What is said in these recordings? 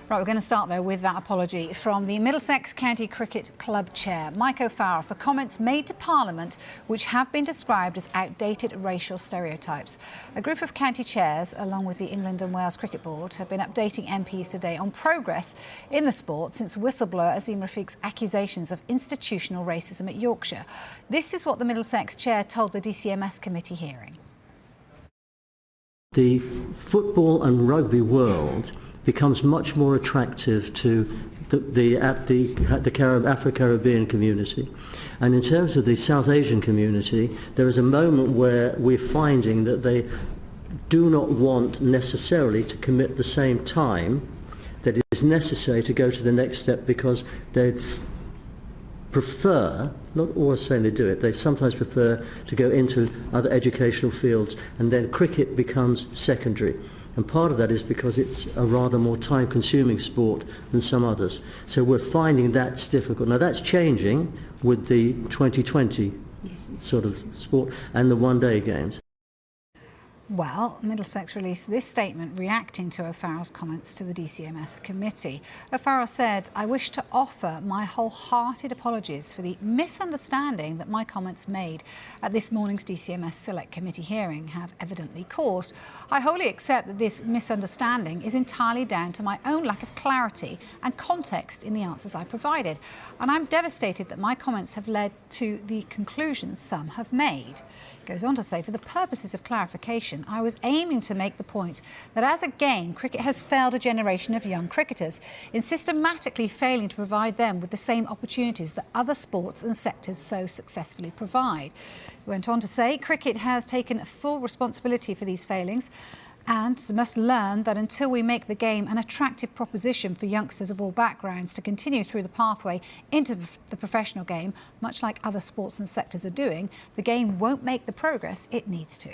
Right, we're going to start, though, with that apology from the Middlesex County Cricket Club Chair, Mike O'Farrell, for comments made to Parliament which have been described as outdated racial stereotypes. A group of county chairs, along with the England and Wales Cricket Board, have been updating MPs today on progress in the sport since whistleblower Azim Rafiq's accusations of institutional racism at Yorkshire. This is what the Middlesex Chair told the DCMS committee hearing. The football and rugby world becomes much more attractive to the Afro-Caribbean community. And in terms of the South Asian community, there is a moment where we're finding that they do not want necessarily to commit the same time that is necessary to go to the next step, because they prefer, not always saying they do it, they sometimes prefer to go into other educational fields, and then cricket becomes secondary. And part of that is because it's a rather more time-consuming sport than some others. So we're finding that's difficult. Now that's changing with the 2020 sort of sport and the one-day games. Well, Middlesex released this statement reacting to O'Farrell's comments to the DCMS committee. O'Farrell said, "I wish to offer my wholehearted apologies for the misunderstanding that my comments made at this morning's DCMS Select Committee hearing have evidently caused. I wholly accept that this misunderstanding is entirely down to my own lack of clarity and context in the answers I provided. And I'm devastated that my comments have led to the conclusions some have made." He goes on to say, "For the purposes of clarification, I was aiming to make the point that as a game, cricket has failed a generation of young cricketers in systematically failing to provide them with the same opportunities that other sports and sectors so successfully provide." He went on to say, "Cricket has taken full responsibility for these failings and must learn that until we make the game an attractive proposition for youngsters of all backgrounds to continue through the pathway into the professional game, much like other sports and sectors are doing, the game won't make the progress it needs to."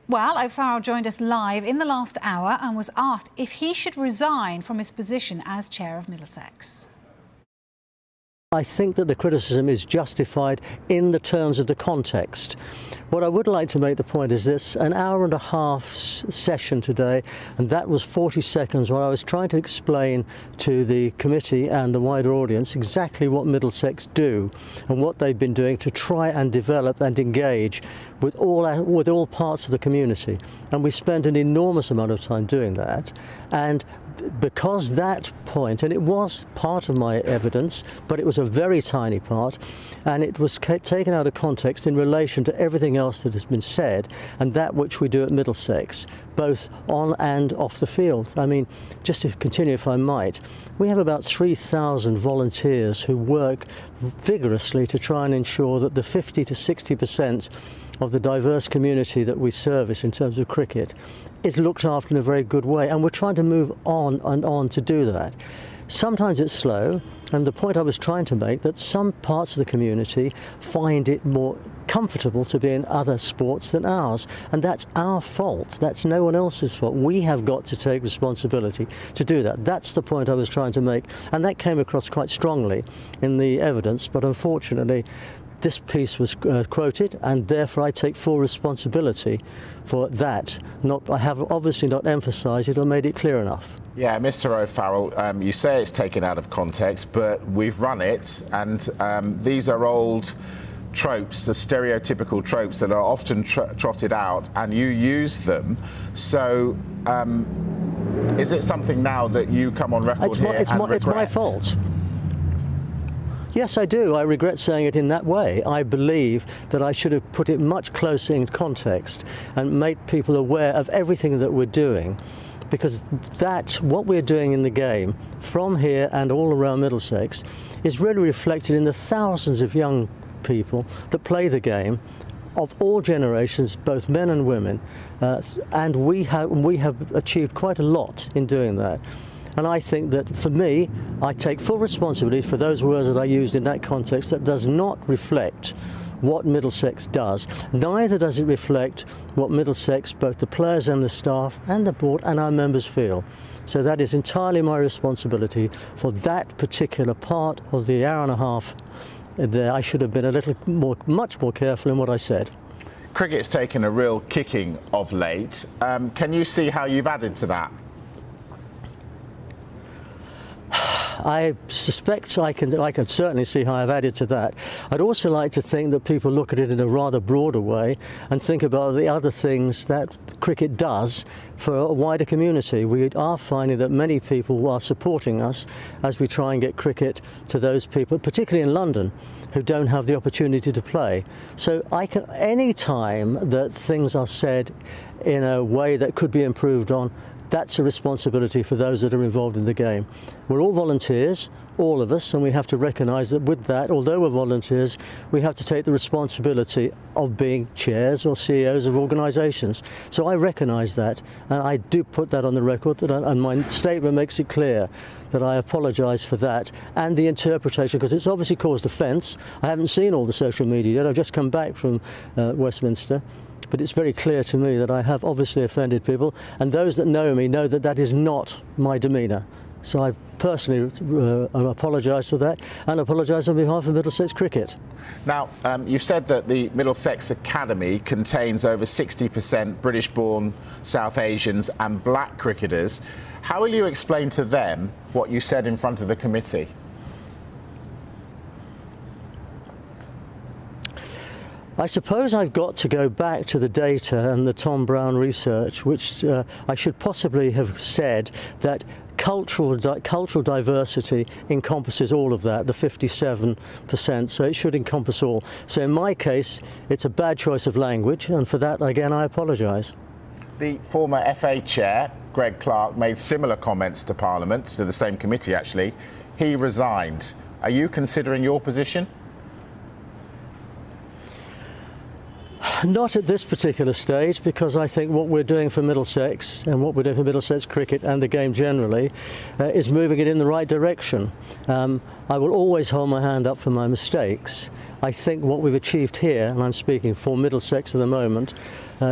Well, O'Farrell joined us live in the last hour and was asked if he should resign from his position as chair of Middlesex. I think that the criticism is justified in the terms of the context. What I would like to make the point is this: an hour and a half session today, and that was 40 seconds where I was trying to explain to the committee and the wider audience exactly what Middlesex do and what they've been doing to try and develop and engage with all parts of the community. And we spent an enormous amount of time doing that. And because that point, and it was part of my evidence, but it was a very tiny part, and it was taken out of context in relation to everything else that has been said and that which we do at Middlesex, both on and off the field. I mean, just to continue, if I might, we have about 3,000 volunteers who work vigorously to try and ensure that the 50 to 60% of the diverse community that we service in terms of cricket is looked after in a very good way, and we're trying to move on and on to do that. Sometimes it's slow, and the point I was trying to make, that some parts of the community find it more comfortable to be in other sports than ours, and that's our fault. That's no one else's fault. We have got to take responsibility to do that. That's the point I was trying to make, and that came across quite strongly in the evidence, but unfortunately this piece was quoted, and therefore I take full responsibility for that. I have obviously not emphasised it or made it clear enough. Yeah, Mr. O'Farrell, you say it's taken out of context, but we've run it, and these are old tropes, the stereotypical tropes that are often trotted out, and you use them. So is it something now that you come on record here and regret? It's my fault. Yes, I do. I regret saying it in that way. I believe that I should have put it much closer in context and made people aware of everything that we're doing, because what we're doing in the game from here and all around Middlesex is really reflected in the thousands of young people that play the game of all generations, both men and women, and we have achieved quite a lot in doing that. And I think that, for me, I take full responsibility for those words that I used in that context. That does not reflect what Middlesex does. Neither does it reflect what Middlesex, both the players and the staff and the board and our members, feel. So that is entirely my responsibility for that particular part of the hour and a half there. I should have been much more careful in what I said. Cricket's taken a real kicking of late. Can you see how you've added to that? I suspect I can certainly see how I've added to that. I'd also like to think that people look at it in a rather broader way and think about the other things that cricket does for a wider community. We are finding that many people are supporting us as we try and get cricket to those people, particularly in London, who don't have the opportunity to play. So any time that things are said in a way that could be improved on, that's a responsibility for those that are involved in the game. We're all volunteers, all of us, and we have to recognise that with that, although we're volunteers, we have to take the responsibility of being chairs or CEOs of organisations. So I recognise that, and I do put that on the record, and my statement makes it clear that I apologise for that and the interpretation, because it's obviously caused offence. I haven't seen all the social media yet. I've just come back from Westminster. But it's very clear to me that I have obviously offended people, and those that know me know that that is not my demeanour. So I personally apologise for that, and apologise on behalf of Middlesex Cricket. Now, you've said that the Middlesex Academy contains over 60% British-born, South Asians and black cricketers. How will you explain to them what you said in front of the committee? I suppose I've got to go back to the data and the Tom Brown research, which I should possibly have said that cultural diversity encompasses all of that, the 57%, so it should encompass all. So in my case, it's a bad choice of language, and for that, again, I apologise. The former FA chair, Greg Clark, made similar comments to Parliament, to the same committee actually. He resigned. Are you considering your position? Not at this particular stage, because I think what we're doing for Middlesex and what we're doing for Middlesex cricket and the game generally is moving it in the right direction. I will always hold my hand up for my mistakes. I think what we've achieved here, and I'm speaking for Middlesex at the moment,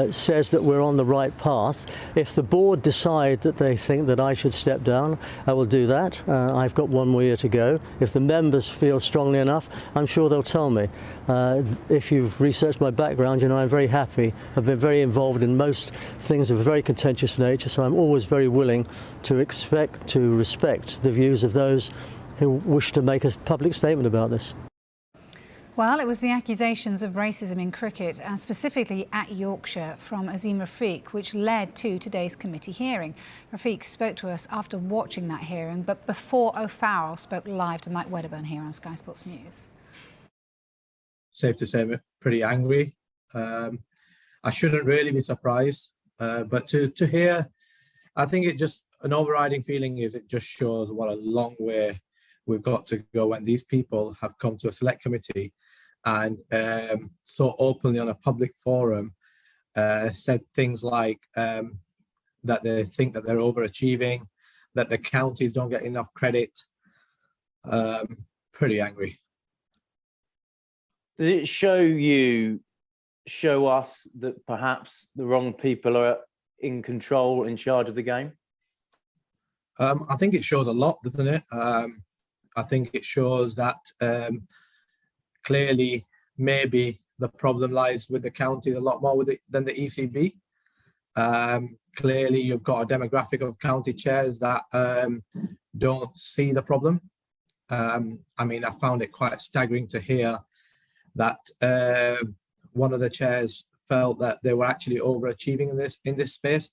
says that we're on the right path. If the board decide that they think that I should step down, I will do that. I've got one more year to go. If the members feel strongly enough, I'm sure they'll tell me. If you've researched my background, you know I'm very happy. I've been very involved in most things of a very contentious nature, so I'm always very willing to respect the views of those who wish to make a public statement about this. Well, it was the accusations of racism in cricket, and specifically at Yorkshire, from Azim Rafiq, which led to today's committee hearing. Rafiq spoke to us after watching that hearing, but before O'Farrell spoke live to Mike Wedderburn here on Sky Sports News. Safe to say I'm pretty angry. I shouldn't really be surprised, but to hear, I think it just, an overriding feeling is it just shows what a long way we've got to go when these people have come to a select committee and so openly on a public forum said things like that they think that they're overachieving, that the counties don't get enough credit. Pretty angry. Does it show us that perhaps the wrong people are in control, in charge of the game? I think it shows a lot, doesn't it? I think it shows that clearly maybe the problem lies with the counties a lot more than the ECB. Clearly, you've got a demographic of county chairs that don't see the problem. I mean, I found it quite staggering to hear that one of the chairs felt that they were actually overachieving in this space.